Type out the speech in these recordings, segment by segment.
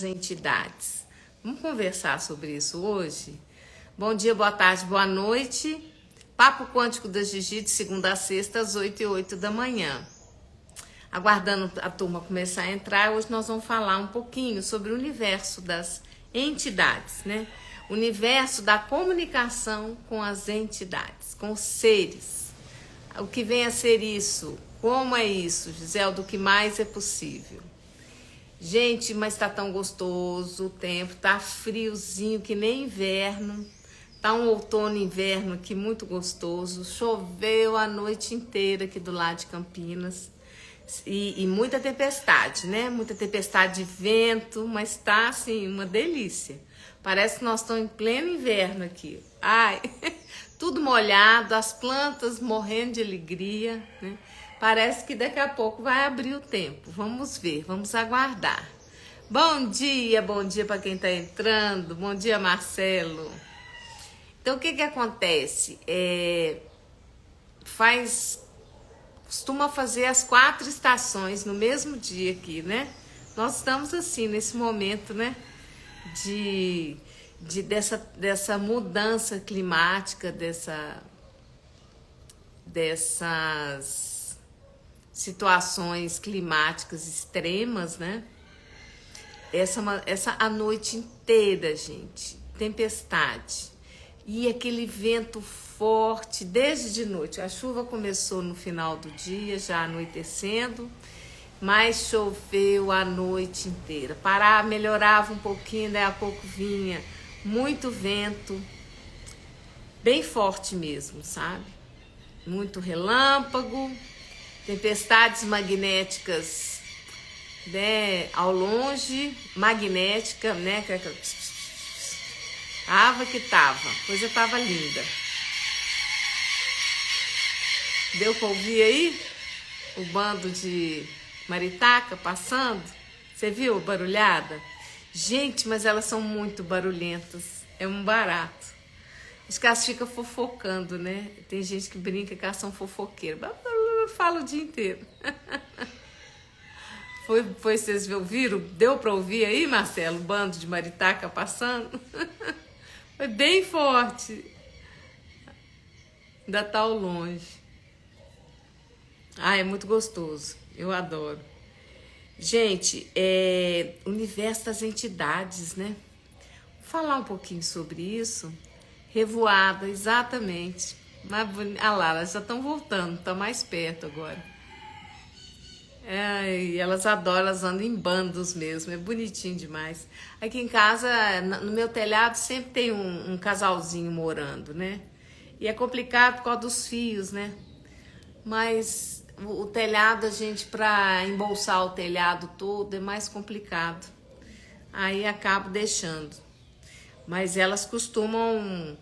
das entidades. Vamos conversar sobre isso hoje? Bom dia, boa tarde, boa noite. Papo Quântico da Gigi, de segunda a sexta, às 8h08 da manhã. Aguardando a turma começar a entrar, hoje nós vamos falar um pouquinho sobre o universo das entidades, né? O universo da comunicação com as entidades, com os seres. O que vem a ser isso? Como é isso, Gisele? Do que mais é possível? Gente, mas tá tão gostoso o tempo, tá friozinho que nem inverno. Tá um outono e inverno aqui muito gostoso. Choveu a noite inteira aqui do lado de Campinas. E muita tempestade, né? Muita tempestade de vento, mas tá assim, uma delícia. Parece que nós estamos em pleno inverno aqui. Ai, tudo molhado, as plantas morrendo de alegria, né? Parece que daqui a pouco vai abrir o tempo. Vamos ver, vamos aguardar. Bom dia para quem tá entrando. Bom dia, Marcelo. Então, o que acontece? Costuma fazer as 4 estações no mesmo dia aqui, né? Nós estamos assim, nesse momento, né? Dessa mudança climática, dessas situações climáticas extremas, né? Essa a noite inteira, gente, tempestade. E aquele vento forte desde de noite. A chuva começou no final do dia, já anoitecendo, mas choveu a noite inteira. Melhorava um pouquinho, daí a pouco vinha muito vento, bem forte mesmo, sabe? Muito relâmpago, tempestades magnéticas, né, ao longe, magnética, né? Tava que tava, a coisa tava linda. Deu pra ouvir aí o bando de maritaca passando? Você viu a barulhada? Gente, mas elas são muito barulhentas, é um barato. Acho que elas ficam fofocando, né? Tem gente que brinca que elas são fofoqueiras. Fala o dia inteiro. Foi, vocês ouviram? Deu pra ouvir aí, Marcelo, o bando de maritaca passando? Foi bem forte. Ainda tá ao longe. Ah, é muito gostoso. Eu adoro. Gente, universo das entidades, né? Vou falar um pouquinho sobre isso. Revoada, exatamente. Ah lá, elas já estão voltando, estão mais perto agora. E elas adoram, elas andam em bandos mesmo, é bonitinho demais. Aqui em casa, no meu telhado, sempre tem um casalzinho morando, né? E é complicado por causa dos fios, né? Mas o telhado, pra embolsar o telhado todo, é mais complicado. Aí acabo deixando. Mas elas costumam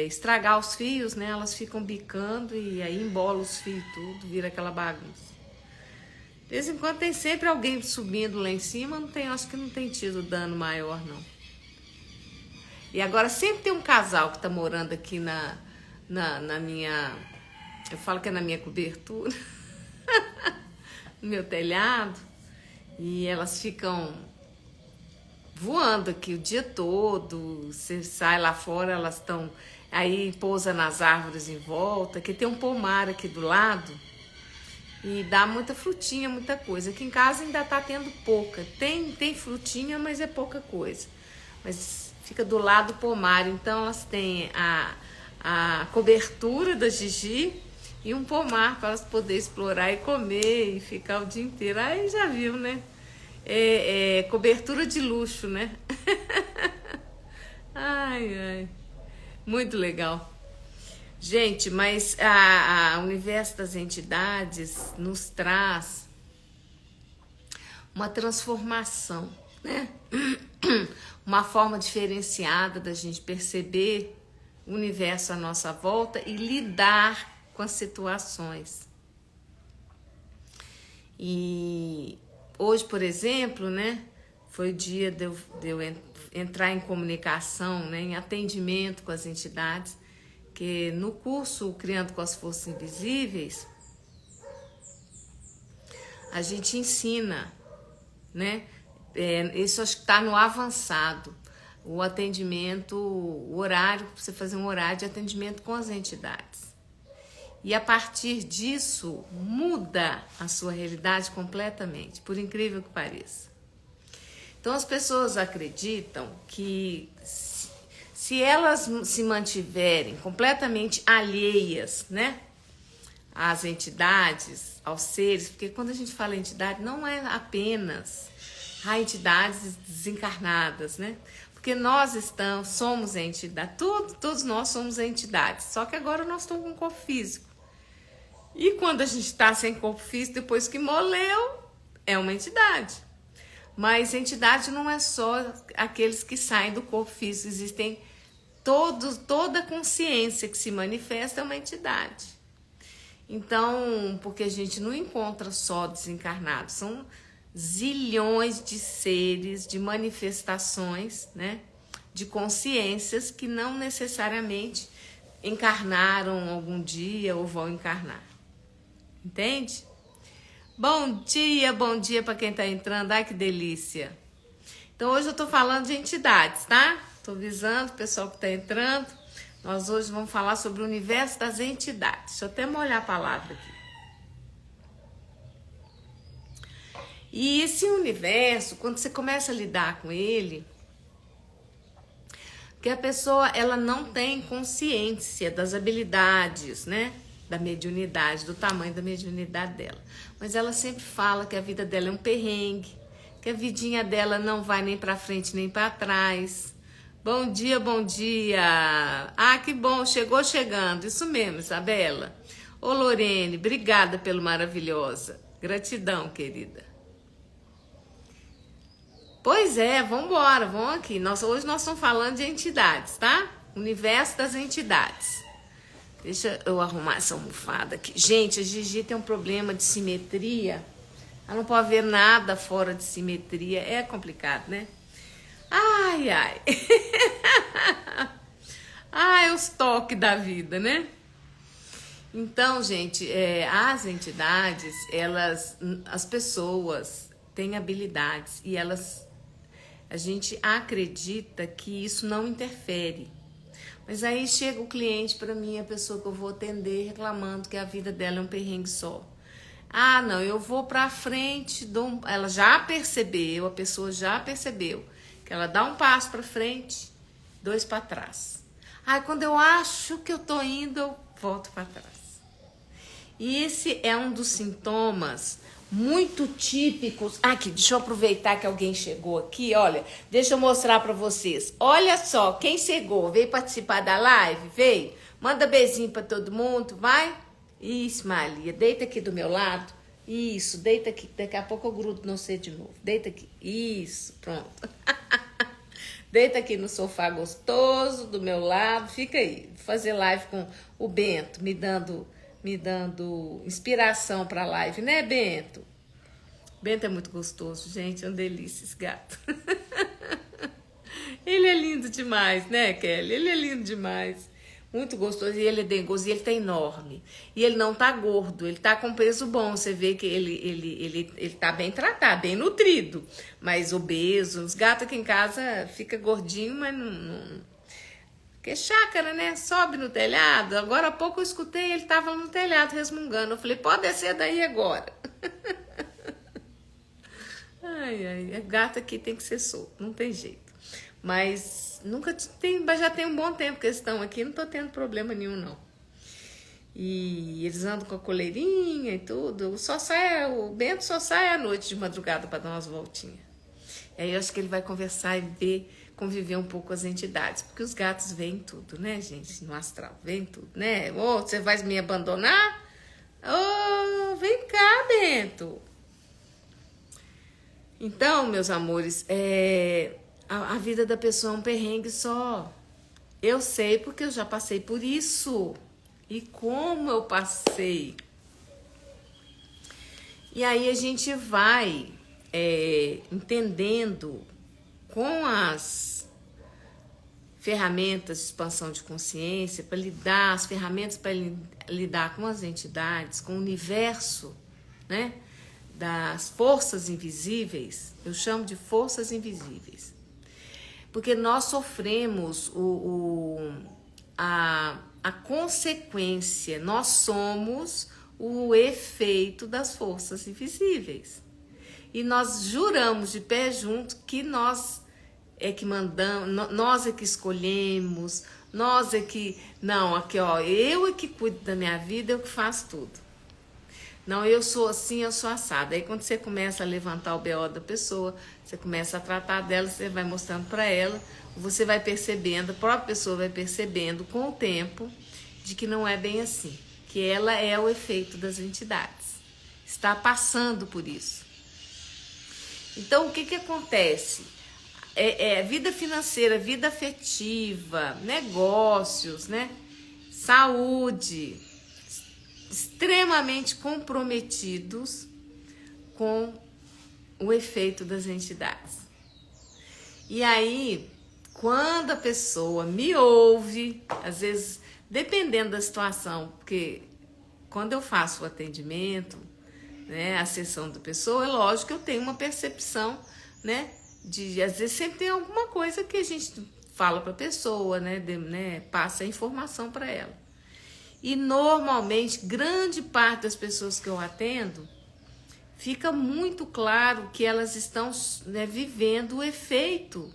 estragar os fios, né? Elas ficam bicando e aí embola os fios tudo, vira aquela bagunça. De vez em quando tem sempre alguém subindo lá em cima, acho que não tem tido dano maior, não. E agora sempre tem um casal que tá morando aqui na minha... Eu falo que é na minha cobertura, no meu telhado, e elas ficam voando aqui o dia todo. Você sai lá fora, elas estão... Aí pousa nas árvores em volta, que tem um pomar aqui do lado, e dá muita frutinha, muita coisa. Aqui em casa ainda tá tendo pouca. Tem frutinha, mas é pouca coisa. Mas fica do lado do pomar, então elas têm a cobertura da Gigi e um pomar para elas poderem explorar e comer e ficar o dia inteiro. Aí já viu, né? Cobertura de luxo, né? Ai, muito legal. Gente, mas o universo das entidades nos traz uma transformação, né? Uma forma diferenciada da gente perceber o universo à nossa volta e lidar com as situações. E hoje, por exemplo, né, foi o dia de eu entrar em comunicação, né, em atendimento com as entidades, que no curso Criando com as Forças Invisíveis, a gente ensina, né, Isso acho que está no avançado. O atendimento, o horário, você fazer um horário de atendimento com as entidades. E a partir disso, muda a sua realidade completamente, por incrível que pareça. Então as pessoas acreditam que se elas se mantiverem completamente alheias, né, às entidades, aos seres, porque quando a gente fala entidade, não é apenas entidades desencarnadas, né? Porque nós somos entidade, todos nós somos entidades, só que agora nós estamos com um corpo físico. E quando a gente está sem corpo físico, depois que morreu, é uma entidade. Mas entidade não é só aqueles que saem do corpo físico, existem toda consciência que se manifesta é uma entidade. Então, porque a gente não encontra só desencarnados, são zilhões de seres, de manifestações, né, de consciências que não necessariamente encarnaram algum dia ou vão encarnar. Entende? Bom dia para quem tá entrando. Ai, que delícia. Então, hoje eu tô falando de entidades, tá? Tô avisando o pessoal que tá entrando. Nós hoje vamos falar sobre o universo das entidades. Deixa eu até molhar a palavra aqui. E esse universo, quando você começa a lidar com ele, que a pessoa ela não tem consciência das habilidades, né? Da mediunidade, do tamanho da mediunidade dela. Mas ela sempre fala que a vida dela é um perrengue, que a vidinha dela não vai nem para frente nem para trás. Bom dia, bom dia. Ah, que bom, chegou chegando. Isso mesmo, Isabela. Ô, Lorene, obrigada pelo maravilhosa. Gratidão, querida. Pois é, vambora, vamos aqui. Hoje nós estamos falando de entidades, tá? Universo das entidades. Deixa eu arrumar essa almofada aqui. Gente, a Gigi tem um problema de simetria. Ela não pode ver nada fora de simetria. É complicado, né? Ai, ai. Ai, os toques da vida, né? Então, gente, as entidades, as pessoas têm habilidades e a gente acredita que isso não interfere. Mas aí chega o cliente para mim, a pessoa que eu vou atender, reclamando que a vida dela é um perrengue só. Ah, não, eu vou para frente, ela já percebeu, a pessoa já percebeu que ela dá um passo para frente, 2 para trás. Aí quando eu acho que eu tô indo, eu volto para trás. E esse é um dos sintomas muito típicos. Aqui, deixa eu aproveitar que alguém chegou aqui, olha, deixa eu mostrar para vocês. Olha só, quem chegou, veio participar da live, veio? Manda beijinho para todo mundo, vai? Isso, Maria, deita aqui do meu lado. Isso, deita aqui, daqui a pouco eu grudo no você de novo. Deita aqui, isso, pronto. Deita aqui no sofá gostoso, do meu lado, fica aí. Vou fazer live com o Bento, me dando inspiração para a live, né, Bento? Bento é muito gostoso, gente, é uma delícia esse gato. Ele é lindo demais, né, Kelly? Ele é lindo demais. Muito gostoso, e ele é dengoso, e ele tá enorme. E ele não tá gordo, ele tá com peso bom. Você vê que ele tá bem tratado, bem nutrido. Mas obeso, os gatos aqui em casa ficam gordinhos, mas não. Porque chácara, né? Sobe no telhado. Agora há pouco eu escutei, ele tava no telhado resmungando. Eu falei, pode descer daí agora. Ai, a gata aqui tem que ser solto, não tem jeito. Mas já tem um bom tempo que eles estão aqui, não tô tendo problema nenhum, não. E eles andam com a coleirinha e tudo. O Bento só sai à noite de madrugada para dar umas voltinhas. E aí eu acho que ele vai conversar e conviver um pouco com as entidades. Porque os gatos veem tudo, né, gente? No astral, veem tudo, né? Ô, você vai me abandonar? Ô, vem cá, Bento. Então, meus amores, a vida da pessoa é um perrengue só. Eu sei porque eu já passei por isso. E como eu passei. E aí a gente vai entendendo com as ferramentas de expansão de consciência, as ferramentas para lidar com as entidades, com o universo, né? das forças invisíveis, eu chamo de forças invisíveis, porque nós sofremos a consequência, nós somos o efeito das forças invisíveis. E nós juramos de pé junto que nós é que mandamos, nós é que escolhemos, nós é que... Não, aqui ó, eu é que cuido da minha vida, eu que faço tudo. Não, eu sou assim, eu sou assada. Aí quando você começa a levantar o BO da pessoa, você começa a tratar dela, você vai mostrando para ela, você vai percebendo, a própria pessoa vai percebendo com o tempo de que não é bem assim, que ela é o efeito das entidades, está passando por isso. Então o que acontece? Vida financeira, vida afetiva, negócios, né? Saúde, extremamente comprometidos com o efeito das entidades. E aí, quando a pessoa me ouve, às vezes, dependendo da situação, porque quando eu faço o atendimento, né, a sessão da pessoa, é lógico que eu tenho uma percepção, né, às vezes sempre tem alguma coisa que a gente fala para a pessoa, né, passa a informação para ela. E normalmente, grande parte das pessoas que eu atendo, fica muito claro que elas estão, né, vivendo o efeito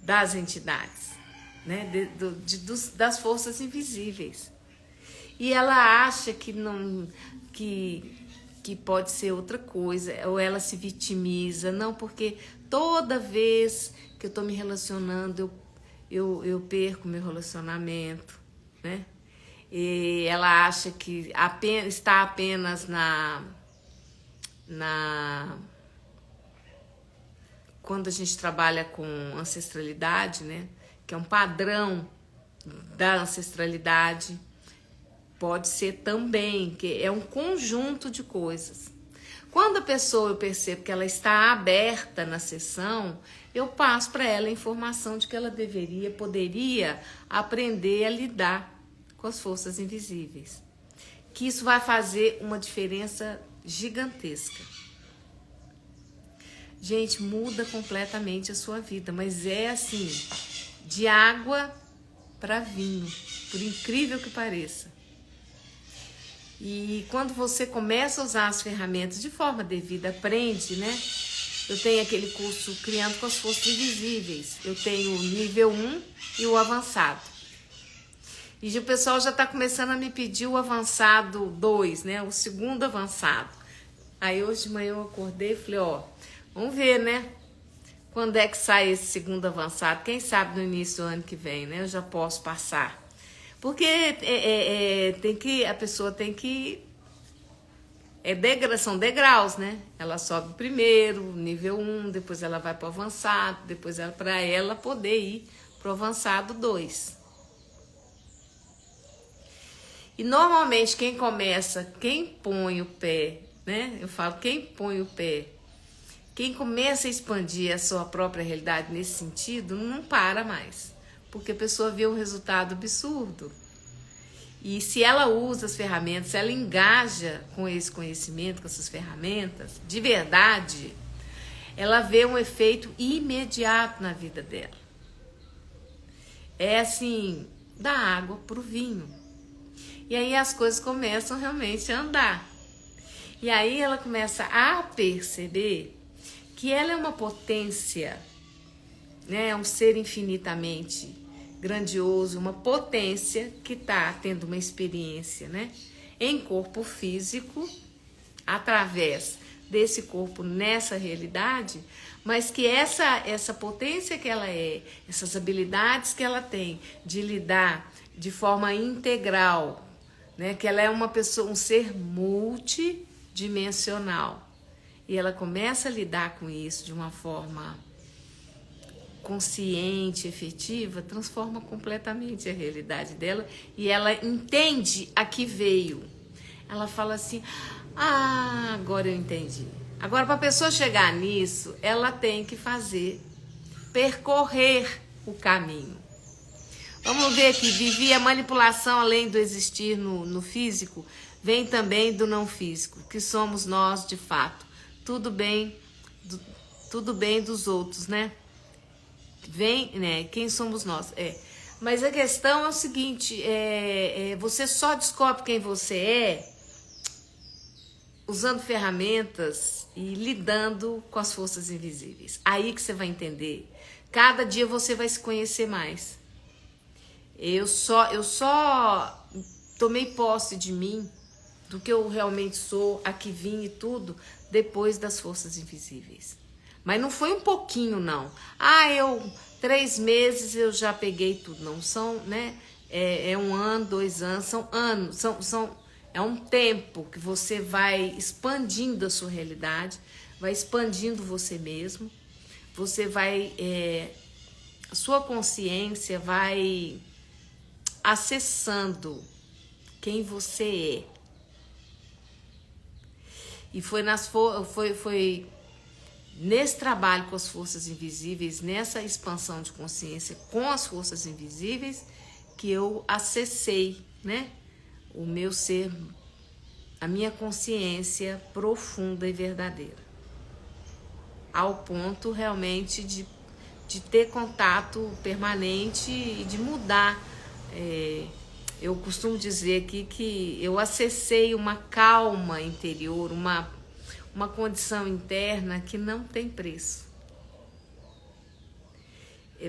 das entidades, né, das forças invisíveis. E ela acha que não, que pode ser outra coisa, ou ela se vitimiza, não, porque toda vez que eu estou me relacionando, eu perco meu relacionamento, né? E ela acha que está apenas quando a gente trabalha com ancestralidade, né, que é um padrão da ancestralidade, pode ser também, que é um conjunto de coisas. Quando a pessoa, eu percebo que ela está aberta na sessão, eu passo para ela a informação de que ela poderia aprender a lidar com as forças invisíveis. Que isso vai fazer uma diferença gigantesca. Gente, muda completamente a sua vida, mas é assim, de água para vinho, por incrível que pareça. E quando você começa a usar as ferramentas de forma devida, aprende, né? Eu tenho aquele curso Criando com as Forças Invisíveis. Eu tenho o nível 1 e o avançado. E o pessoal já está começando a me pedir o avançado 2, né? O segundo avançado. Aí hoje de manhã eu acordei e falei, ó, vamos ver, né? Quando é que sai esse segundo avançado? Quem sabe no início do ano que vem, né? Eu já posso passar. Porque a pessoa tem que... são degraus, né? Ela sobe primeiro, nível 1, depois ela vai para o avançado, depois para ela poder ir para o avançado 2. E normalmente quem põe o pé, né? Eu falo, quem põe o pé, quem começa a expandir a sua própria realidade nesse sentido, não para mais. Porque a pessoa vê um resultado absurdo. E se ela usa as ferramentas, se ela engaja com esse conhecimento, com essas ferramentas, de verdade, ela vê um efeito imediato na vida dela. É assim, da água para o vinho. E aí as coisas começam realmente a andar. E aí ela começa a perceber que ela é uma potência, né? É um ser infinitamente grandioso, uma potência que está tendo uma experiência, né? Em corpo físico, através desse corpo nessa realidade, mas que essa potência que ela essas habilidades que ela tem de lidar de forma integral, né? Que ela é uma pessoa, um ser multidimensional. E ela começa a lidar com isso de uma forma consciente, efetiva, transforma completamente a realidade dela e ela entende a que veio. Ela fala assim, agora eu entendi. Agora, para a pessoa chegar nisso, ela tem que percorrer o caminho. Vamos ver aqui, vivia manipulação além do existir no físico, vem também do não físico, que somos nós de fato. Tudo bem, tudo bem dos outros, né? Vem, né? Quem somos nós? Mas a questão é o seguinte: você só descobre quem você é usando ferramentas e lidando com as forças invisíveis. Aí que você vai entender. Cada dia você vai se conhecer mais. Eu só tomei posse de mim, do que eu realmente sou, a que vim e tudo, depois das forças invisíveis. Mas não foi um pouquinho, não. 3 meses eu já peguei tudo. Não são, né? É 1 ano, 2 anos, são anos, é um tempo que você vai expandindo a sua realidade, vai expandindo você mesmo, você vai, a sua consciência vai acessando quem você é. E foi nesse trabalho com as forças invisíveis, nessa expansão de consciência com as forças invisíveis, que eu acessei, né, o meu ser, a minha consciência profunda e verdadeira, ao ponto realmente de ter contato permanente e de mudar. Eu costumo dizer aqui que eu acessei uma calma interior, uma condição interna que não tem preço.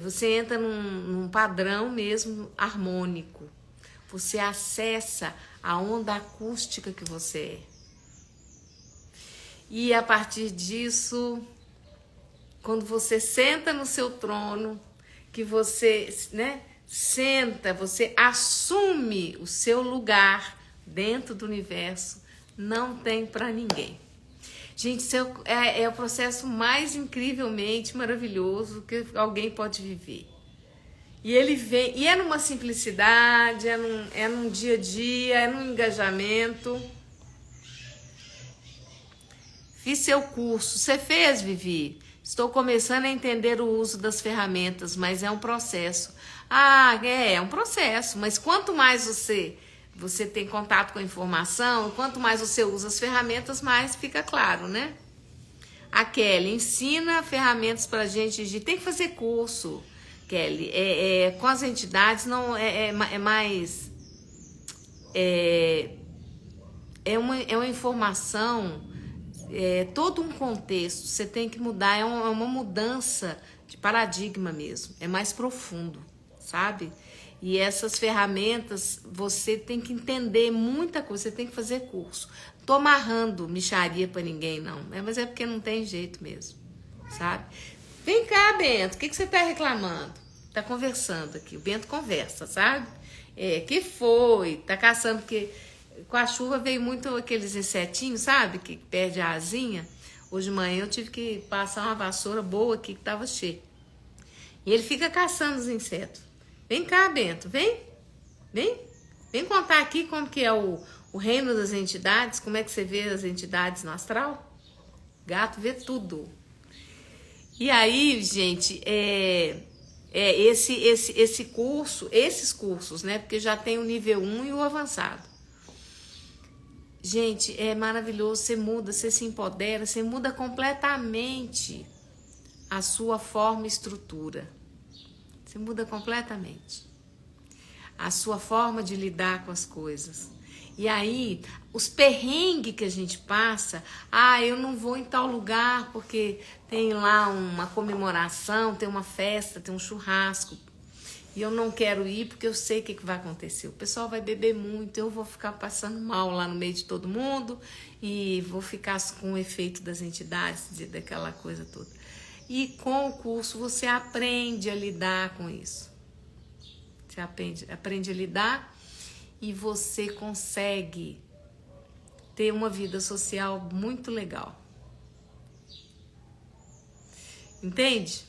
Você entra num padrão mesmo harmônico. Você acessa a onda acústica que você é. E a partir disso, quando você senta no seu trono, que você, né, senta, você assume o seu lugar dentro do universo, não tem para ninguém. Gente, isso é o processo mais incrivelmente maravilhoso que alguém pode viver. E ele vem, e é numa simplicidade, é num dia a dia, é num engajamento. Fiz seu curso. Você fez, Vivi? Estou começando a entender o uso das ferramentas, mas é um processo. É um processo, mas quanto mais você tem contato com a informação, quanto mais você usa as ferramentas, mais fica claro, né? A Kelly ensina ferramentas pra gente, tem que fazer curso, Kelly. Com as entidades não é mais... É uma informação, todo um contexto, você tem que mudar, é uma mudança de paradigma mesmo, é mais profundo, sabe? E essas ferramentas, você tem que entender muita coisa, você tem que fazer curso. Tô amarrando mixaria pra ninguém, não, mas é porque não tem jeito mesmo, sabe? Vem cá, Bento, o que você tá reclamando? Tá conversando aqui, o Bento conversa, sabe? Que foi? Tá caçando, porque com a chuva veio muito aqueles insetinhos, sabe? Que perde a asinha. Hoje de manhã eu tive que passar uma vassoura boa aqui que tava cheia. E ele fica caçando os insetos. Vem cá, Bento, vem. Vem contar aqui como que é o reino das entidades, como é que você vê as entidades no astral. Gato vê tudo. E aí, gente, esse curso, esses cursos, né? Porque já tem o nível 1 e o avançado. Gente, é maravilhoso, você muda, você se empodera, você muda completamente a sua forma e estrutura. Você muda completamente a sua forma de lidar com as coisas. E aí, os perrengues que a gente passa, eu não vou em tal lugar porque tem lá uma comemoração, tem uma festa, tem um churrasco. E eu não quero ir porque eu sei o que vai acontecer. O pessoal vai beber muito, eu vou ficar passando mal lá no meio de todo mundo e vou ficar com o efeito das entidades, daquela coisa toda. E com o curso você aprende a lidar com isso. Você aprende a lidar e você consegue ter uma vida social muito legal. Entende?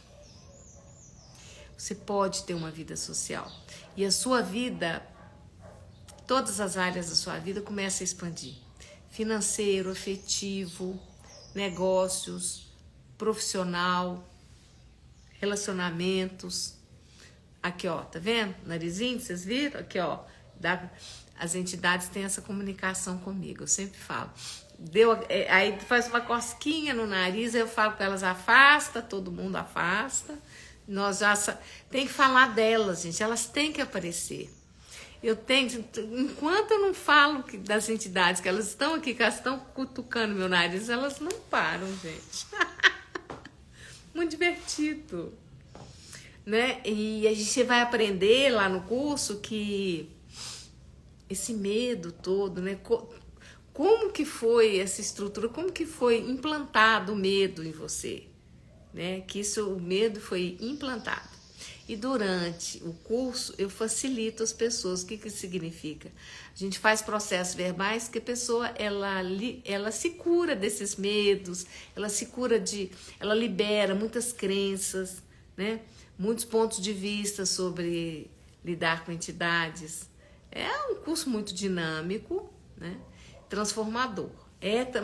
Você pode ter uma vida social. E a sua vida, todas as áreas da sua vida começam a expandir. Financeiro, afetivo, negócios, profissional, relacionamentos. Aqui, ó, tá vendo? Narizinho, vocês viram? Aqui, ó. as entidades têm essa comunicação comigo, eu sempre falo. Aí faz uma cosquinha no nariz, eu falo com elas, afasta, todo mundo afasta. Nós já tem que falar delas, gente, elas têm que aparecer. Enquanto eu não falo das entidades, que elas estão aqui, que elas estão cutucando meu nariz, elas não param, gente. Muito divertido, né? E a gente vai aprender lá no curso que esse medo todo, né? Como que foi essa estrutura, como que foi implantado o medo em você, né? Que o medo foi implantado. E durante o curso eu facilito as pessoas. O que que significa? A gente faz processos verbais que a pessoa ela se cura desses medos, ela libera muitas crenças, né? Muitos pontos de vista sobre lidar com entidades. É um curso muito dinâmico, né? Transformador.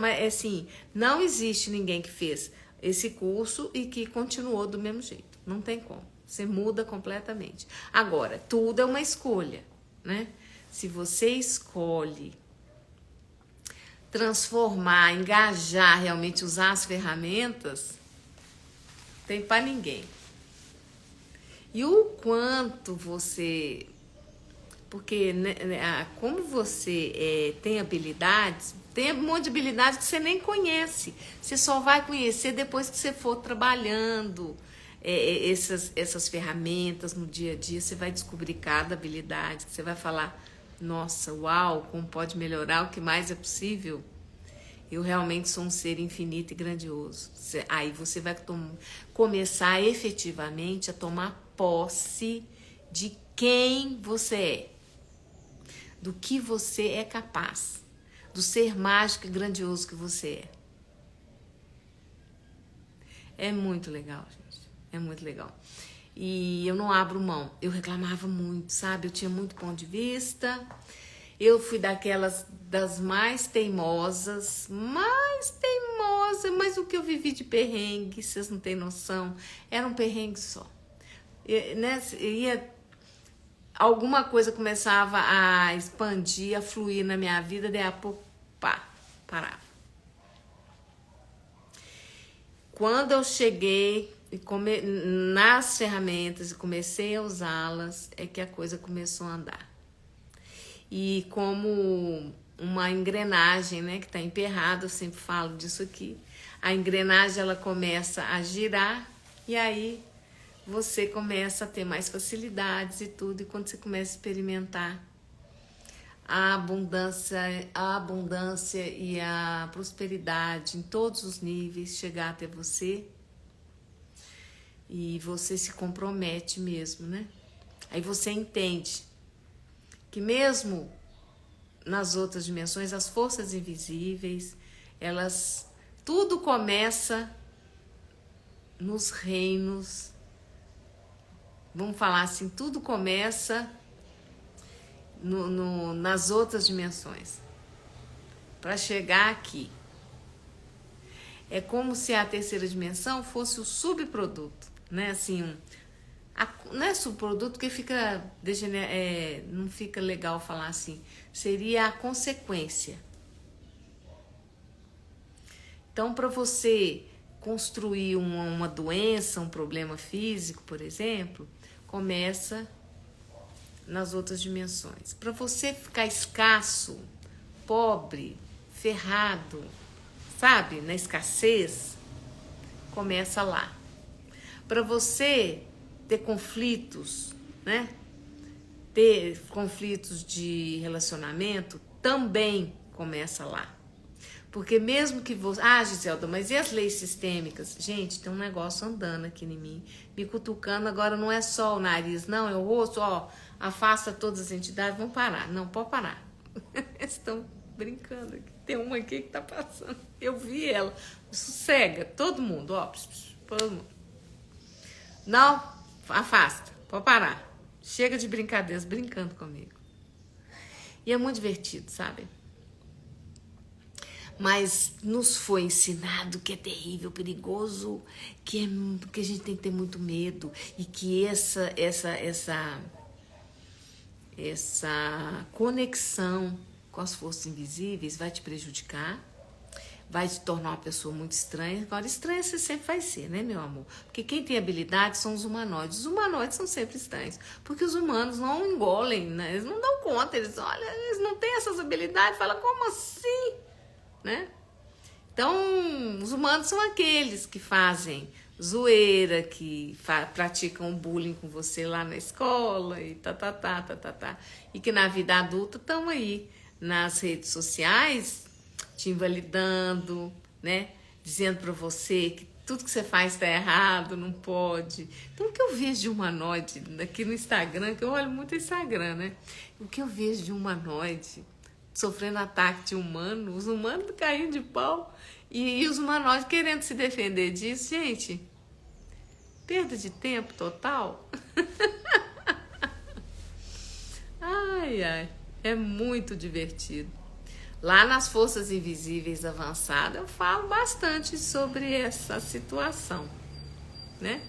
Mas assim, não existe ninguém que fez esse curso e que continuou do mesmo jeito. Não tem como. Você muda completamente. Agora, tudo é uma escolha, né? Se você escolhe transformar, engajar, realmente usar as ferramentas, tem para ninguém. E o quanto você... Porque né, como você tem habilidades, tem um monte de habilidades que você nem conhece. Você só vai conhecer depois que você for trabalhando essas ferramentas no dia a dia. Você vai descobrir cada habilidade, que você vai falar, nossa, uau, como pode melhorar, o que mais é possível. Eu realmente sou um ser infinito e grandioso. Aí você vai começar efetivamente a tomar posse de quem você é, do que você é capaz, do ser mágico e grandioso que você é. É muito legal, gente. É muito legal. E eu não abro mão. Eu reclamava muito, sabe? Eu tinha muito ponto de vista. Eu fui das mais teimosas, mas o que eu vivi de perrengue, vocês não têm noção, era um perrengue só. Alguma coisa começava a expandir, a fluir na minha vida, daí a pouco, parava. Quando eu cheguei nas ferramentas e comecei a usá-las, é que a coisa começou a andar. E como uma engrenagem, né, que está emperrada, eu sempre falo disso aqui, a engrenagem ela começa a girar e aí você começa a ter mais facilidades e tudo, e quando você começa a experimentar a abundância e a prosperidade em todos os níveis chegar até você, e você se compromete mesmo, né? Aí você entende que mesmo nas outras dimensões, as forças invisíveis, tudo começa nos reinos, vamos falar assim, tudo começa nas outras dimensões, para chegar aqui. É como se a terceira dimensão fosse o subproduto, né? Assim, não é subproduto porque não fica legal falar assim, seria a consequência. Então, para você construir uma doença, um problema físico, por exemplo, começa nas outras dimensões. Para você ficar escasso, pobre, ferrado, sabe, na escassez, começa lá. Para você ter conflitos, né? Ter conflitos de relacionamento, também começa lá. Porque mesmo que você... Giselda, mas e as leis sistêmicas? Gente, tem um negócio andando aqui em mim, me cutucando. Agora não é só o nariz, não, é o rosto. Afasta todas as entidades, vão parar. Não, pode parar. Eles estão brincando aqui. Tem uma aqui que tá passando. Eu vi ela. Sossega, todo mundo, todo mundo. Não, afasta, pode parar. Chega de brincadeiras, brincando comigo. E é muito divertido, sabe? Mas nos foi ensinado que é terrível, perigoso, que a gente tem que ter muito medo e que essa conexão com as forças invisíveis vai te prejudicar, vai te tornar uma pessoa muito estranha. Agora, estranha você sempre vai ser, né, meu amor? Porque quem tem habilidade são os humanoides. Os humanoides são sempre estranhos, porque os humanos não engolem, né? Eles não dão conta, eles não têm essas habilidades. Fala, como assim? Né? Então, os humanos são aqueles que fazem zoeira, que praticam bullying com você lá na escola e tá. E que na vida adulta estão aí nas redes sociais te invalidando, né? Dizendo pra você que tudo que você faz tá errado, não pode. Então, o que eu vejo de humanoide aqui no Instagram, que eu olho muito o Instagram, né? O que eu vejo de humanoide sofrendo ataque de humano, os humanos caindo de pau e os humanoides querendo se defender disso, gente. Perda de tempo total. Ai, é muito divertido. Lá nas Forças Invisíveis Avançadas eu falo bastante sobre essa situação, né?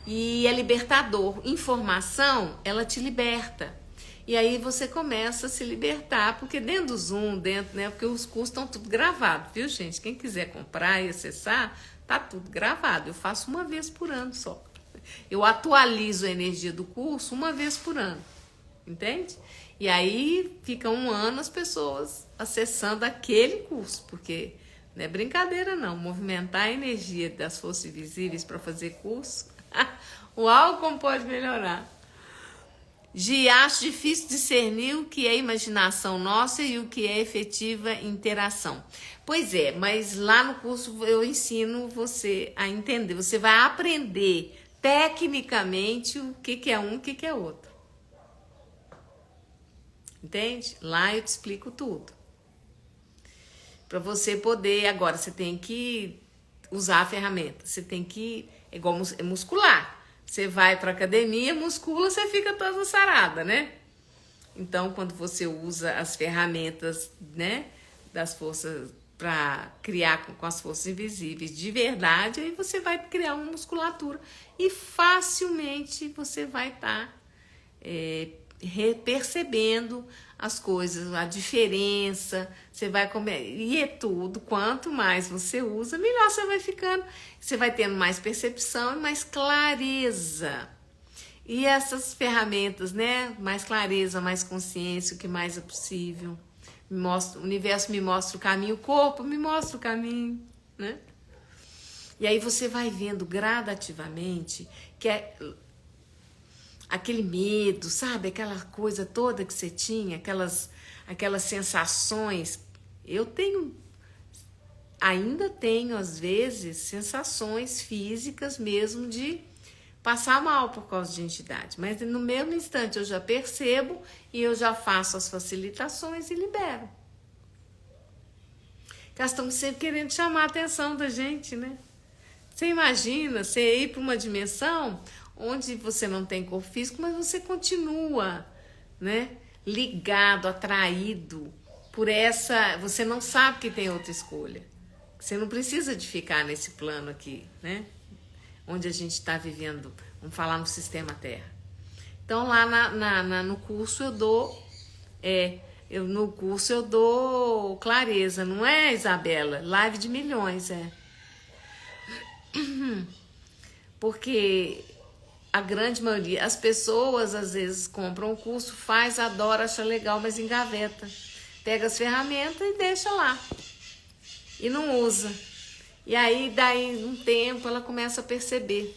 E é libertador. Informação, ela te liberta. E aí você começa a se libertar, porque dentro do Zoom, né? Porque os cursos estão tudo gravados, viu, gente? Quem quiser comprar e acessar, tá tudo gravado. Eu faço uma vez por ano só. Eu atualizo a energia do curso uma vez por ano, entende? E aí fica um ano as pessoas acessando aquele curso, porque não é brincadeira não, movimentar a energia das forças invisíveis para fazer curso, uau, como pode melhorar. Acho difícil discernir o que é imaginação nossa e o que é efetiva interação. Pois é, mas lá no curso eu ensino você a entender, você vai aprender tecnicamente o que é um e o que é outro. Entende? Lá eu te explico tudo. Para você poder, agora você tem que usar a ferramenta, você tem que, é igual muscular. Você vai para academia, muscula, você fica toda sarada, né? Então, quando você usa as ferramentas, né, das forças para criar com as forças invisíveis de verdade, aí você vai criar uma musculatura e facilmente você vai estar percebendo as coisas, a diferença, você vai comer, e é tudo, quanto mais você usa, melhor você vai ficando, você vai tendo mais percepção e mais clareza. E essas ferramentas, né, mais clareza, mais consciência, o que mais é possível, o universo me mostra o caminho, o corpo me mostra o caminho, né? E aí você vai vendo gradativamente que é aquele medo, sabe? Aquela coisa toda que você tinha, aquelas sensações. Eu ainda tenho, às vezes, sensações físicas mesmo de passar mal por causa de entidade. Mas no mesmo instante eu já percebo e eu já faço as facilitações e libero. Elas estão sempre querendo chamar a atenção da gente, né? Você imagina você ir para uma dimensão onde você não tem corpo físico, mas você continua, né, ligado, atraído por essa... Você não sabe que tem outra escolha. Você não precisa de ficar nesse plano aqui, né, onde a gente está vivendo, vamos falar no sistema Terra. Então, lá no curso no curso eu dou clareza, não é, Isabela? Live de milhões, Porque a grande maioria, as pessoas às vezes compram o curso, faz, adora, acha legal, mas engaveta. Pega as ferramentas e deixa lá. E não usa. E aí, daí um tempo, ela começa a perceber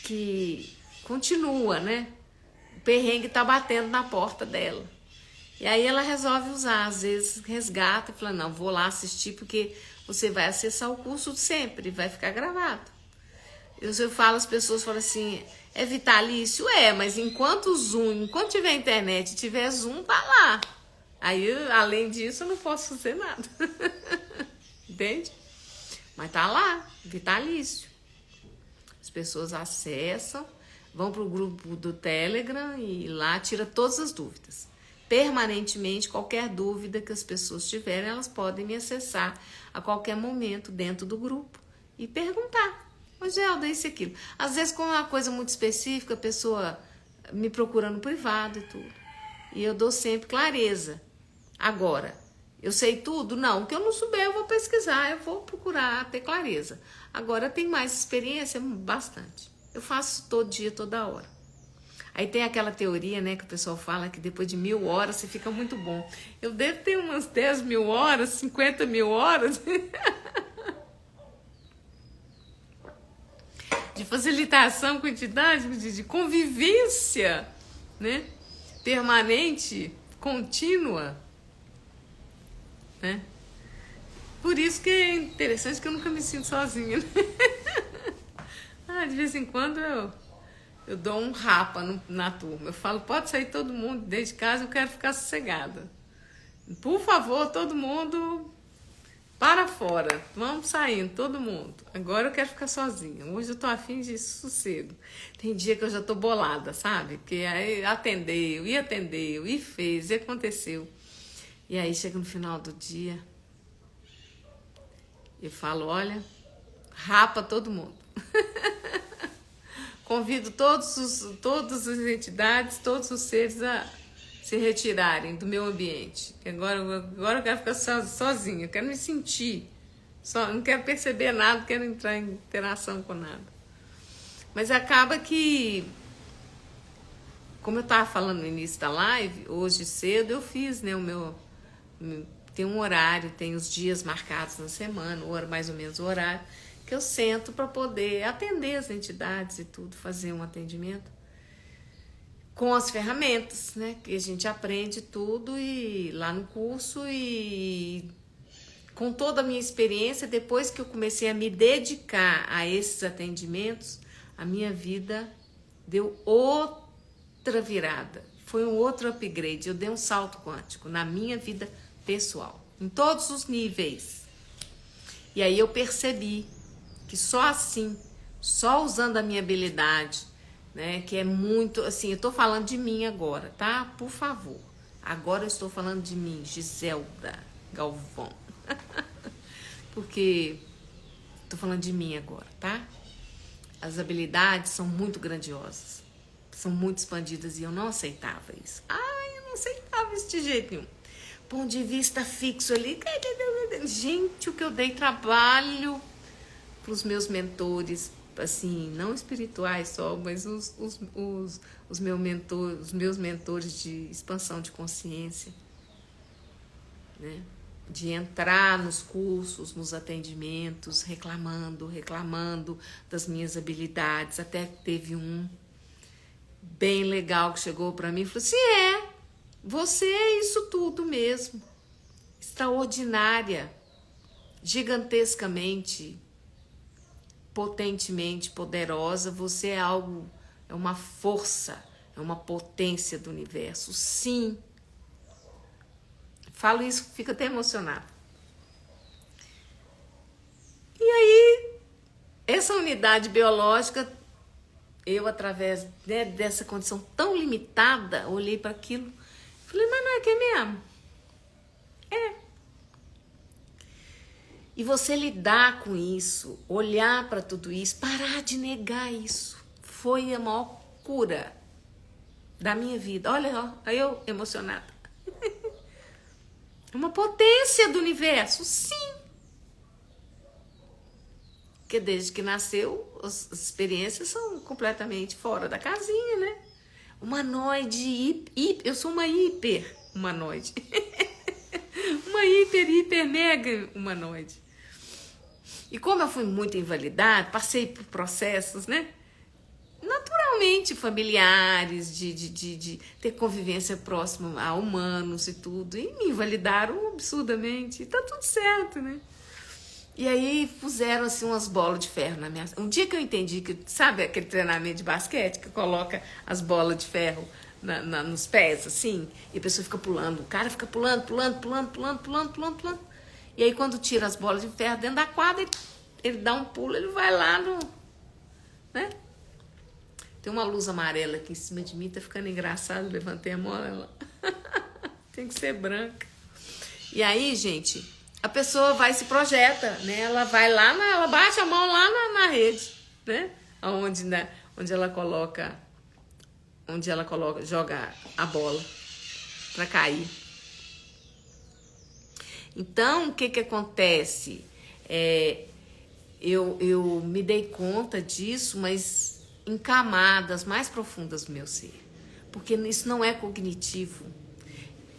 que continua, né? O perrengue tá batendo na porta dela. E aí ela resolve usar, às vezes resgata e fala, não, vou lá assistir porque você vai acessar o curso sempre, vai ficar gravado. Eu falo, as pessoas falam assim, é vitalício? É, mas enquanto tiver internet, tiver Zoom, tá lá. Aí, além disso, eu não posso fazer nada. Entende? Mas tá lá, vitalício. As pessoas acessam, vão pro grupo do Telegram e lá tira todas as dúvidas. Permanentemente, qualquer dúvida que as pessoas tiverem, elas podem me acessar a qualquer momento dentro do grupo e perguntar. Ô, Gelda, isso e aquilo. Às vezes, com uma coisa muito específica, a pessoa me procura no privado e tudo. E eu dou sempre clareza. Agora, eu sei tudo? Não, o que eu não souber eu vou pesquisar, eu vou procurar ter clareza. Agora, tem mais experiência? Bastante. Eu faço todo dia, toda hora. Aí tem aquela teoria, né, que o pessoal fala que depois de 1000 horas você fica muito bom. Eu devo ter umas 10.000 horas, 50.000 horas de facilitação com entidade, de convivência, né, permanente, contínua, né? Por isso que é interessante que eu nunca me sinto sozinha, né? De vez em quando eu dou um rapa na turma. Eu falo, pode sair todo mundo desde casa, eu quero ficar sossegada. Por favor, todo mundo para fora. Vamos saindo, todo mundo. Agora eu quero ficar sozinha. Hoje eu tô afim de sossego. Tem dia que eu já tô bolada, sabe? Porque aí atendeu, e fez, e aconteceu. E aí chega no final do dia, eu falo, olha, rapa todo mundo. Convido todas as entidades, todos os seres a se retirarem do meu ambiente. Agora eu quero ficar sozinha, eu quero me sentir. Não quero perceber nada, não quero entrar em interação com nada. Mas acaba que, como eu estava falando no início da live, hoje cedo eu fiz, né, tem um horário, tem os dias marcados na semana, mais ou menos o horário, que eu sento para poder atender as entidades e tudo, fazer um atendimento com as ferramentas, né? Que a gente aprende tudo e lá no curso, e com toda a minha experiência, depois que eu comecei a me dedicar a esses atendimentos, a minha vida deu outra virada, foi um outro upgrade, eu dei um salto quântico na minha vida pessoal, em todos os níveis. E aí eu percebi que só assim, só usando a minha habilidade, né, que é muito, assim, eu tô falando de mim agora, tá? Por favor. Agora eu estou falando de mim, Giselda Galvão. Porque tô falando de mim agora, tá? As habilidades são muito grandiosas, são muito expandidas e eu não aceitava isso. Eu não aceitava isso de jeito nenhum. Ponto de vista fixo ali, gente, o que eu dei trabalho para os meus mentores, assim, não espirituais só, mas os meus mentores de expansão de consciência, né? De entrar nos cursos, nos atendimentos, reclamando das minhas habilidades. Até teve um bem legal que chegou para mim e falou assim, você é isso tudo mesmo, extraordinária, gigantescamente, potentemente poderosa, você é algo, é uma força, é uma potência do universo. Sim. Falo isso, fico até emocionada. E aí, essa unidade biológica, eu através, né, dessa condição tão limitada, olhei para aquilo, falei, mas não é que é mesmo? E você lidar com isso, olhar para tudo isso, parar de negar isso, foi a maior cura da minha vida. Olha, eu emocionada. Uma potência do universo, sim. Porque desde que nasceu, as experiências são completamente fora da casinha, né? Humanoide, eu sou uma hiper humanoide. Uma hiper, mega humanoide. E como eu fui muito invalidada, passei por processos, né? Naturalmente familiares, de ter convivência próxima a humanos e tudo. E me invalidaram absurdamente. E tá tudo certo, né? E aí puseram assim umas bolas de ferro na minha... Um dia que eu entendi que, sabe aquele treinamento de basquete que coloca as bolas de ferro nos pés, assim? E a pessoa fica pulando. O cara fica pulando. E aí quando tira as bolas de ferro dentro da quadra, ele dá um pulo, ele vai lá no... né? Tem uma luz amarela aqui em cima de mim, tá ficando engraçado, levantei a mão, ela... tem que ser branca. E aí, gente, a pessoa vai se projeta, né? Ela vai lá, ela bate a mão lá na rede, né? Onde ela coloca onde ela joga a bola para cair. Então, o que acontece? Eu me dei conta disso, mas em camadas mais profundas do meu ser. Porque isso não é cognitivo.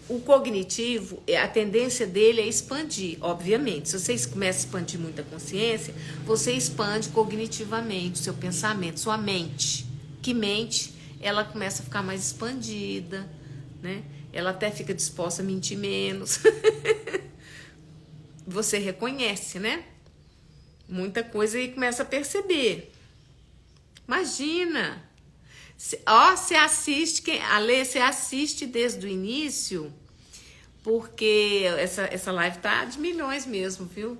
O cognitivo, a tendência dele é expandir, obviamente. Se você começa a expandir muito a consciência, você expande cognitivamente o seu pensamento, sua mente. Que mente, ela começa a ficar mais expandida, né? Ela até fica disposta a mentir menos. Você reconhece, né? Muita coisa e começa a perceber. Imagina! Você assiste, Ale, você assiste desde o início, porque essa live tá de milhões mesmo, viu?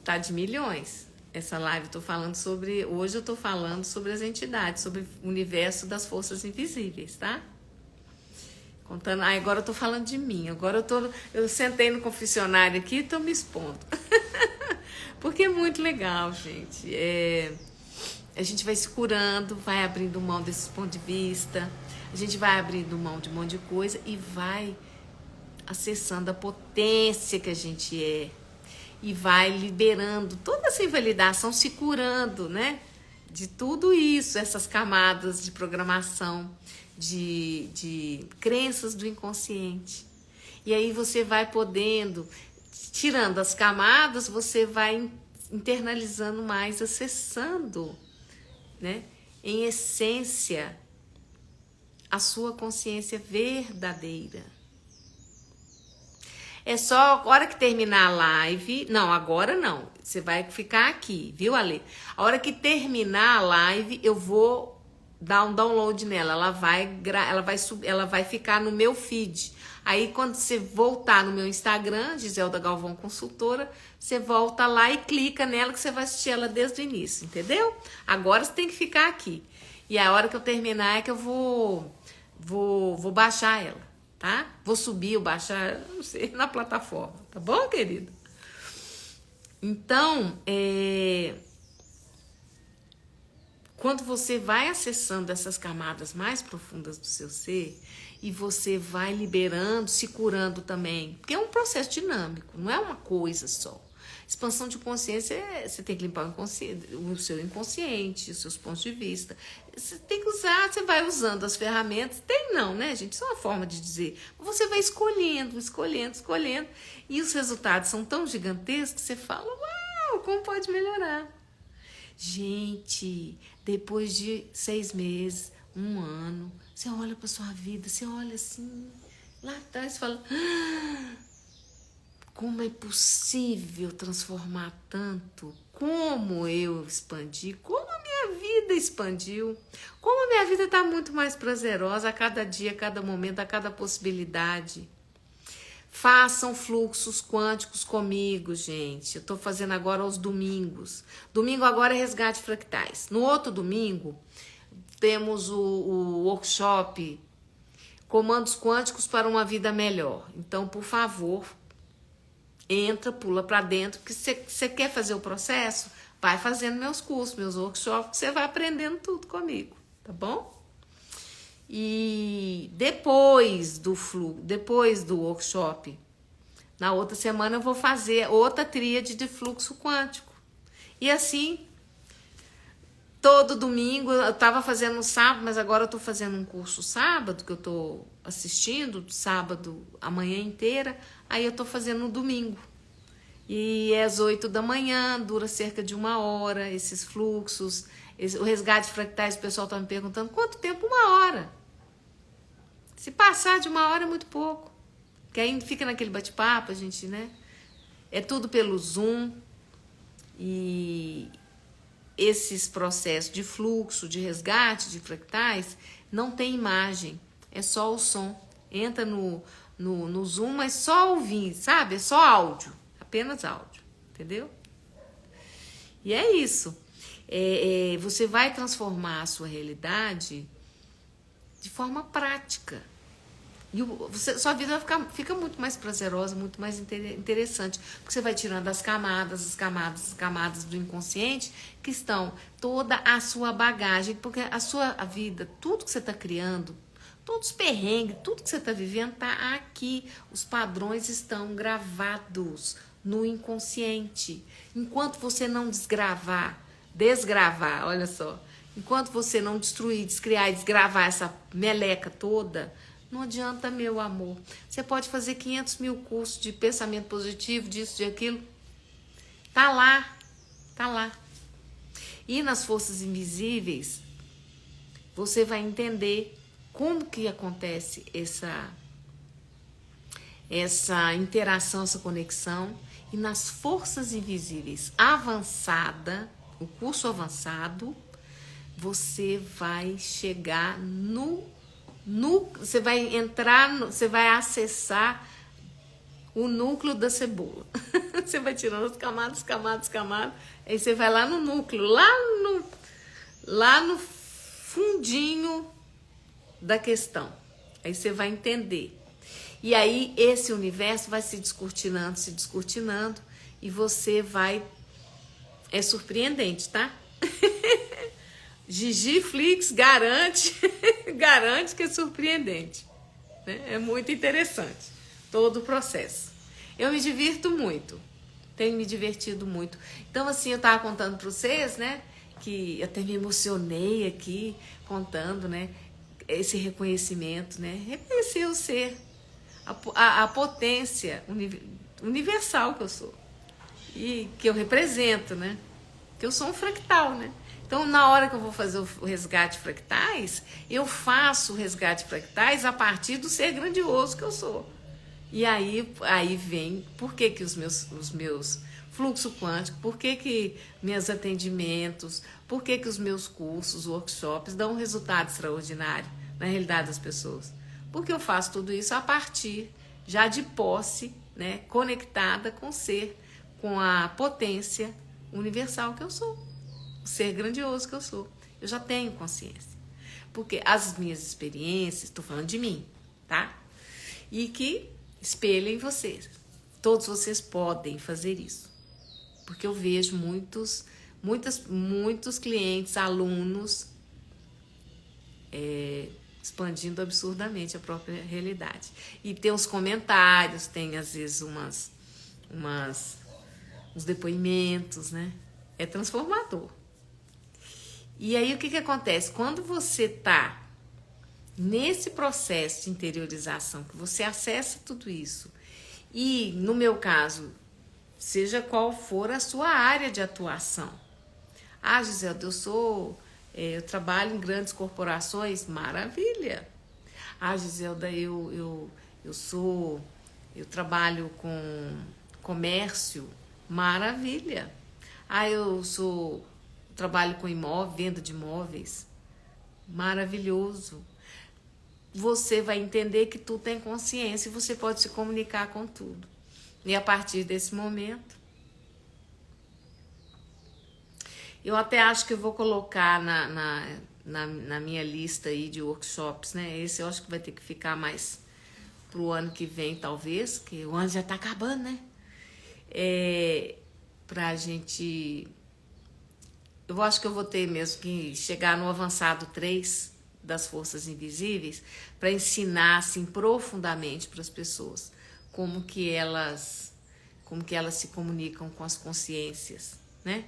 Tá de milhões. Essa live hoje eu tô falando sobre as entidades, sobre o universo das forças invisíveis, tá? Contando, agora eu tô falando de mim, agora eu sentei no confessionário aqui e tô me expondo. Porque é muito legal, gente. A gente vai se curando, vai abrindo mão desse ponto de vista, a gente vai abrindo mão de um monte de coisa e vai acessando a potência que a gente é e vai liberando toda essa invalidação, se curando, né? De tudo isso, essas camadas de programação, de crenças do inconsciente. E aí você vai podendo, tirando as camadas, você vai internalizando mais, acessando, né? Em essência, a sua consciência verdadeira. É só a hora que terminar a live. Não, agora não. Você vai ficar aqui, viu, Ale? A hora que terminar a live, eu vou dar um download nela. Ela vai ficar no meu feed. Aí, quando você voltar no meu Instagram, Giselda Galvão Consultora, você volta lá e clica nela que você vai assistir ela desde o início, entendeu? Agora você tem que ficar aqui. E a hora que eu terminar é que eu vou baixar ela, tá? Vou subir ou baixar, não sei, na plataforma, tá bom, querido? Então, quando você vai acessando essas camadas mais profundas do seu ser e você vai liberando, se curando também, porque é um processo dinâmico, não é uma coisa só. Expansão de consciência, você tem que limpar o seu inconsciente, os seus pontos de vista. Você tem que usar, você vai usando as ferramentas. Tem não, né, gente? Isso é uma forma de dizer. Você vai escolhendo. E os resultados são tão gigantescos que você fala, uau, como pode melhorar? Gente, depois de 6 meses, 1 ano, você olha para sua vida, você olha assim, lá atrás, e fala... Como é possível transformar tanto? Como eu expandi? Como a minha vida expandiu? Como a minha vida está muito mais prazerosa a cada dia, a cada momento, a cada possibilidade. Façam fluxos quânticos comigo, gente. Eu estou fazendo agora aos domingos. Domingo agora é resgate fractais. No outro domingo, temos o workshop Comandos Quânticos para uma Vida Melhor. Então, por favor... Entra, pula para dentro, porque você quer fazer o processo, vai fazendo meus cursos, meus workshops, você vai aprendendo tudo comigo, tá bom? E depois do workshop, na outra semana eu vou fazer outra tríade de fluxo quântico. E assim, todo domingo, eu estava fazendo no sábado, mas agora eu estou fazendo um curso sábado, que eu estou assistindo, sábado a manhã inteira, aí eu tô fazendo no domingo. E é às 8 da manhã, dura cerca de 1 hora, esses fluxos. O resgate fractais, o pessoal tá me perguntando, quanto tempo? 1 hora. Se passar de 1 hora é muito pouco. Porque aí fica naquele bate-papo, a gente, né? É tudo pelo Zoom. E esses processos de fluxo, de resgate, de fractais, não tem imagem. É só o som. Entra no Zoom, mas só ouvir, sabe? É só áudio. Apenas áudio. Entendeu? E é isso. Você vai transformar a sua realidade de forma prática. E sua vida fica muito mais prazerosa, muito mais interessante. Porque você vai tirando as camadas do inconsciente que estão toda a sua bagagem. Porque a sua vida, tudo que você está criando, todos os perrengues, tudo que você está vivendo está aqui. Os padrões estão gravados no inconsciente. Enquanto você não desgravar, olha só. Enquanto você não destruir, descriar e desgravar essa meleca toda, não adianta, meu amor. Você pode fazer 500 mil cursos de pensamento positivo, disso, de aquilo. Tá lá, tá lá. E nas forças invisíveis, você vai entender como que acontece essa interação, essa conexão. E nas forças invisíveis avançada, o curso avançado, você vai chegar você vai entrar, você vai acessar o núcleo da cebola. Você vai tirando as camadas, aí você vai lá no núcleo, lá no fundinho da questão. Aí você vai entender. E aí esse universo vai se descortinando, e você vai... É surpreendente, tá? Gigi Flix garante que é surpreendente, né? É muito interessante todo o processo. Eu me divirto muito, tenho me divertido muito. Então, assim, eu estava contando para vocês, né, que até me emocionei aqui contando, né, esse reconhecimento, né, reconhecer o ser, a potência universal que eu sou e que eu represento, né, que eu sou um fractal, né. Então, na hora que eu vou fazer o resgate fractais, eu faço o resgate fractais a partir do ser grandioso que eu sou. E aí vem por que os meus fluxo quântico, por que meus atendimentos, por que os meus cursos, workshops dão um resultado extraordinário na realidade das pessoas. Porque eu faço tudo isso a partir já de posse, né, conectada com o ser, com a potência universal que eu sou. O ser grandioso que eu sou. Eu já tenho consciência. Porque as minhas experiências, estou falando de mim, tá? E que espelhem vocês. Todos vocês podem fazer isso. Porque eu vejo muitos clientes, alunos expandindo absurdamente a própria realidade. E tem uns comentários, tem às vezes uns depoimentos, né? É transformador. E aí o que acontece? Quando você está nesse processo de interiorização, que você acessa tudo isso, e no meu caso, seja qual for a sua área de atuação. Ah, Giselda, eu trabalho em grandes corporações, maravilha. Ah, Giselda, eu trabalho com comércio, maravilha. Ah, eu trabalho com venda de imóveis, maravilhoso. Você vai entender que tu tem consciência e você pode se comunicar com tudo. E a partir desse momento, eu até acho que eu vou colocar na minha lista aí de workshops, né? Esse eu acho que vai ter que ficar mais pro ano que vem, talvez, que o ano já tá acabando, né? Pra gente... Eu acho que eu vou ter mesmo que chegar no avançado 3 das forças invisíveis para ensinar assim profundamente para as pessoas como que elas se comunicam com as consciências, né?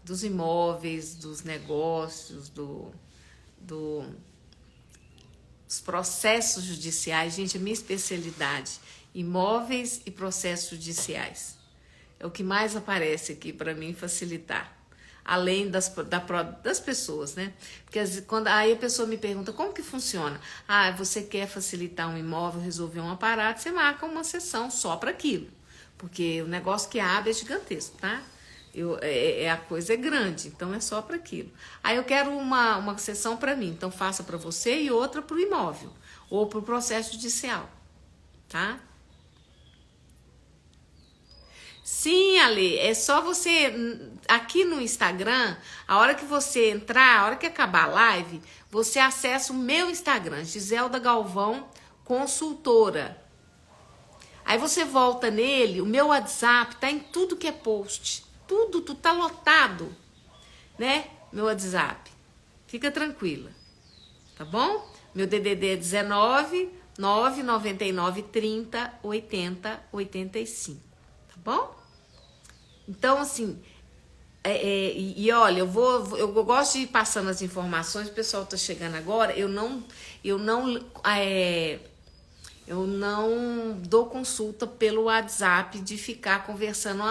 Dos imóveis, dos negócios, dos processos judiciais. Gente, a minha especialidade, imóveis e processos judiciais. É o que mais aparece aqui para mim facilitar. Além das pessoas, né? Porque aí a pessoa me pergunta, como que funciona? Ah, você quer facilitar um imóvel, resolver um aparato, você marca uma sessão só para aquilo. Porque o negócio que abre é gigantesco, tá? A coisa é grande, então é só para aquilo. Aí eu quero uma sessão para mim, então faça para você e outra para o imóvel, ou para o processo judicial, tá? Sim, Ale, é só você aqui no Instagram, a hora que você entrar, a hora que acabar a live, você acessa o meu Instagram, Giselda Galvão Consultora. Aí você volta nele, o meu WhatsApp tá em tudo que é post. Tudo tá lotado, né? Meu WhatsApp. Fica tranquila, tá bom? Meu DDD é 19 999 30 80 85, tá bom? Então, assim, olha, eu gosto de ir passando as informações, o pessoal tá chegando agora, eu não dou consulta pelo WhatsApp de ficar conversando.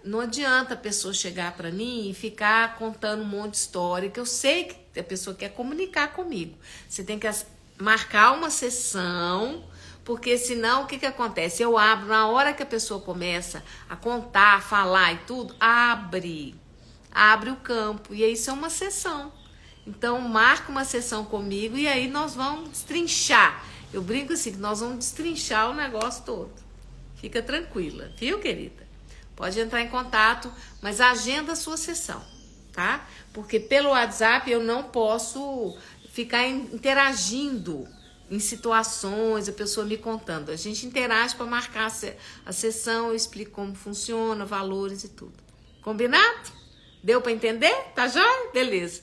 Não adianta a pessoa chegar para mim e ficar contando um monte de história, que eu sei que a pessoa quer comunicar comigo. Você tem que marcar uma sessão, porque senão o que acontece? Eu abro, na hora que a pessoa começa a contar, a falar e tudo, abre o campo, e aí isso é uma sessão. Então marca uma sessão comigo e aí nós vamos destrinchar. Eu brinco assim, que nós vamos destrinchar o negócio todo. Fica tranquila, viu, querida? Pode entrar em contato, mas agenda a sua sessão, tá? Porque pelo WhatsApp eu não posso ficar interagindo em situações, a pessoa me contando. A gente interage para marcar a sessão, eu explico como funciona, valores e tudo. Combinado? Deu para entender? Tá joia? Beleza.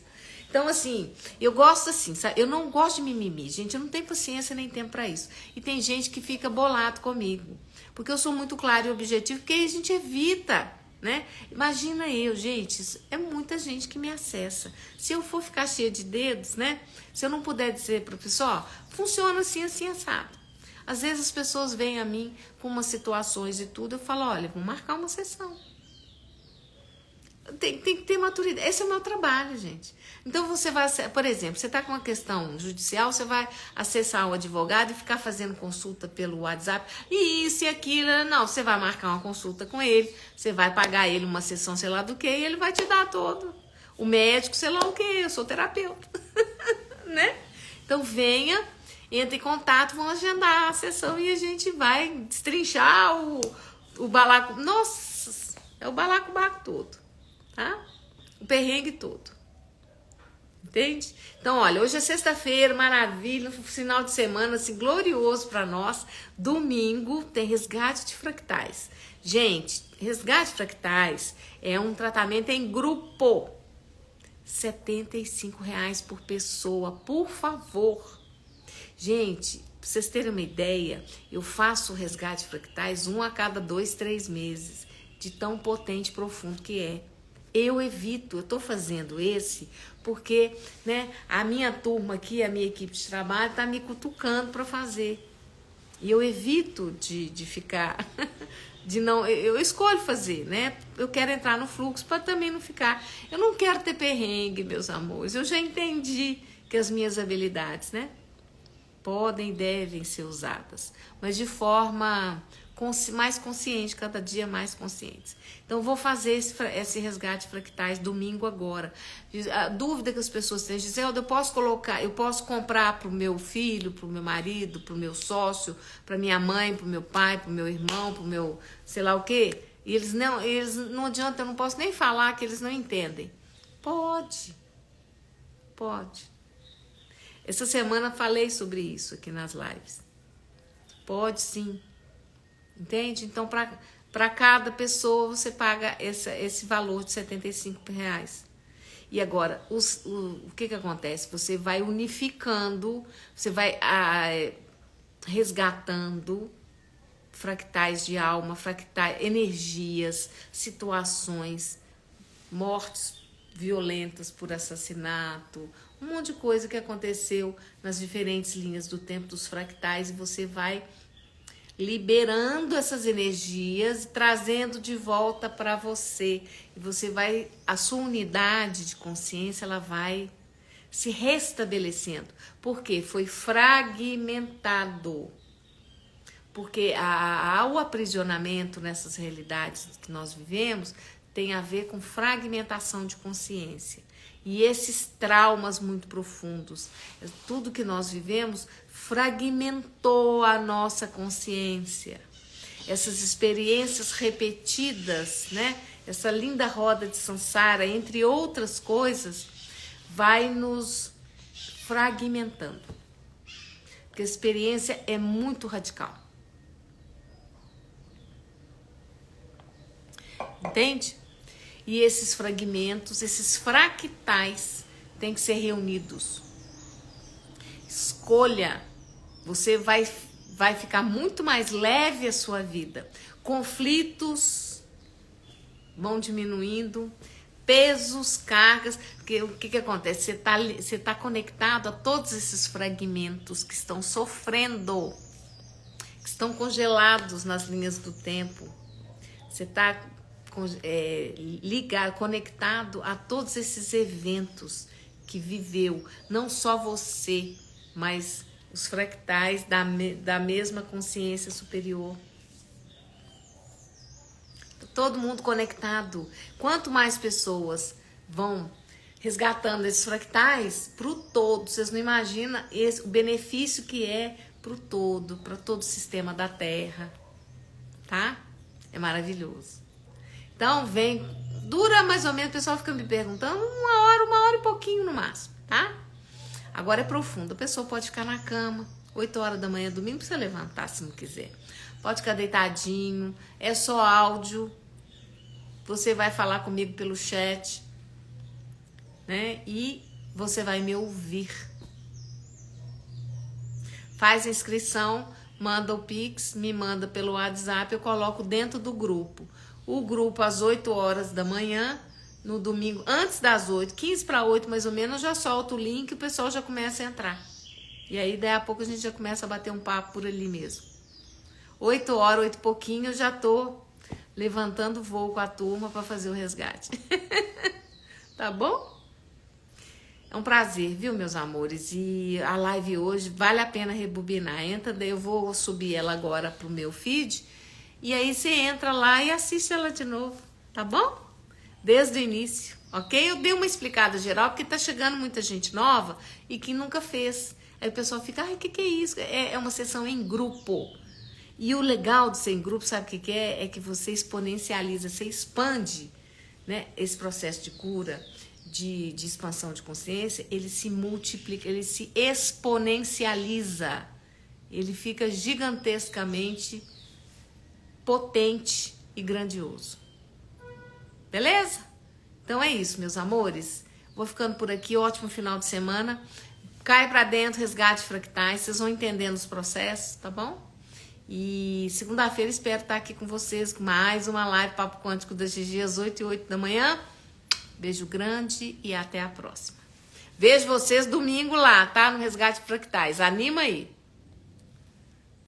Então, assim, eu gosto assim, sabe? Eu não gosto de mimimi, gente, eu não tenho paciência nem tempo pra isso. E tem gente que fica bolado comigo, porque eu sou muito clara e objetiva, porque aí a gente evita, né? Imagina eu, gente, é muita gente que me acessa. Se eu for ficar cheia de dedos, né? Se eu não puder dizer pro pessoal, funciona assim, assim, assado. Às vezes as pessoas vêm a mim com umas situações e tudo, eu falo, olha, vamos marcar uma sessão. Tem que ter maturidade. Esse é o meu trabalho, gente. Então você vai, por exemplo, você está com uma questão judicial, você vai acessar o advogado e ficar fazendo consulta pelo WhatsApp, e isso e aquilo. Não, você vai marcar uma consulta com ele, você vai pagar ele uma sessão, sei lá do que, e ele vai te dar todo. O médico, sei lá o que, eu sou terapeuta. Né? Então venha, entre em contato, vamos agendar a sessão e a gente vai destrinchar o balaco. Nossa, é o balacobaco todo. Tá? O perrengue todo. Entende? Então, olha, hoje é sexta-feira, maravilha, um final de semana assim, glorioso para nós. Domingo tem resgate de fractais. Gente, resgate de fractais é um tratamento em grupo. R$ 75 por pessoa, por favor. Gente, pra vocês terem uma ideia, eu faço resgate de fractais um a cada 2, 3 meses, de tão potente e profundo que é. Eu tô fazendo esse porque, né, a minha turma aqui, a minha equipe de trabalho tá me cutucando para fazer. E eu evito de ficar, eu escolho fazer, né? Eu quero entrar no fluxo para também não ficar. Eu não quero ter perrengue, meus amores. Eu já entendi que as minhas habilidades, né, podem e devem ser usadas, mas de forma mais consciente, cada dia mais consciente. Então, vou fazer esse resgate de fractais domingo agora. A dúvida que as pessoas têm, Giselda, eu posso comprar para o meu filho, para o meu marido, para o meu sócio, para minha mãe, para o meu pai, para o meu irmão, para o meu sei lá o quê? E eles não adianta, eu não posso nem falar que eles não entendem. Pode. Essa semana falei sobre isso aqui nas lives. Pode sim. Entende? Então, para cada pessoa, você paga esse valor de R$ 75. E agora, o que acontece? Você vai unificando, você vai resgatando fractais de alma, fractais, energias, situações, mortes violentas por assassinato, um monte de coisa que aconteceu nas diferentes linhas do tempo dos fractais, e você vai liberando essas energias, trazendo de volta para você. E você vai, a sua unidade de consciência, ela vai se restabelecendo. Por quê? Foi fragmentado. Porque o aprisionamento nessas realidades que nós vivemos tem a ver com fragmentação de consciência. E esses traumas muito profundos, tudo que nós vivemos fragmentou a nossa consciência. essas experiências repetidas, né? Essa linda roda de samsara, entre outras coisas, vai nos fragmentando. Porque a experiência é muito radical. Entende? E esses fragmentos, esses fractais, têm que ser reunidos. Escolha. Você vai ficar muito mais leve a sua vida. Conflitos vão diminuindo, pesos, cargas, porque o que acontece? Você tá conectado a todos esses fragmentos que estão sofrendo, que estão congelados nas linhas do tempo. Você está ligado, conectado a todos esses eventos que viveu, não só você, mas os fractais da mesma consciência superior. Todo mundo conectado. Quanto mais pessoas vão resgatando esses fractais pro todo, vocês não imaginam o benefício que é pro todo, para todo o sistema da Terra, tá? É maravilhoso. Então dura mais ou menos, o pessoal fica me perguntando, uma hora e pouquinho no máximo, tá? Agora é profundo, a pessoa pode ficar na cama, 8 horas da manhã, domingo, pra você levantar se não quiser. Pode ficar deitadinho, é só áudio. Você vai falar comigo pelo chat, né? E você vai me ouvir. Faz a inscrição, manda o Pix, me manda pelo WhatsApp, eu coloco dentro do grupo. O grupo às 8 horas da manhã, no domingo, antes das 8, 15 para 8 mais ou menos, eu já solto o link e o pessoal já começa a entrar. E aí, daí a pouco, a gente já começa a bater um papo por ali mesmo. 8 horas, 8 e pouquinho, eu já tô levantando voo com a turma para fazer o resgate. Tá bom? É um prazer, viu, meus amores? E a live hoje vale a pena rebobinar. Entra, daí eu vou subir ela agora pro meu feed. E aí você entra lá e assiste ela de novo, tá bom? Desde o início, ok? Eu dei uma explicada geral, porque tá chegando muita gente nova e que nunca fez. Aí o pessoal fica, ai, o que é isso? É uma sessão em grupo. E o legal de ser em grupo, sabe o que é? É que você exponencializa, você expande, né? Esse processo de cura, de expansão de consciência, ele se multiplica, ele se exponencializa. Ele fica gigantescamente potente e grandioso. Beleza? Então é isso, meus amores. Vou ficando por aqui, ótimo final de semana. Cai pra dentro, resgate fractais, vocês vão entendendo os processos, tá bom? E segunda-feira espero estar aqui com vocês com mais uma live Papo Quântico da Gigi às 8 e 8 da manhã. Beijo grande e até a próxima. Vejo vocês domingo lá, tá? No Resgate Fractais. Anima aí!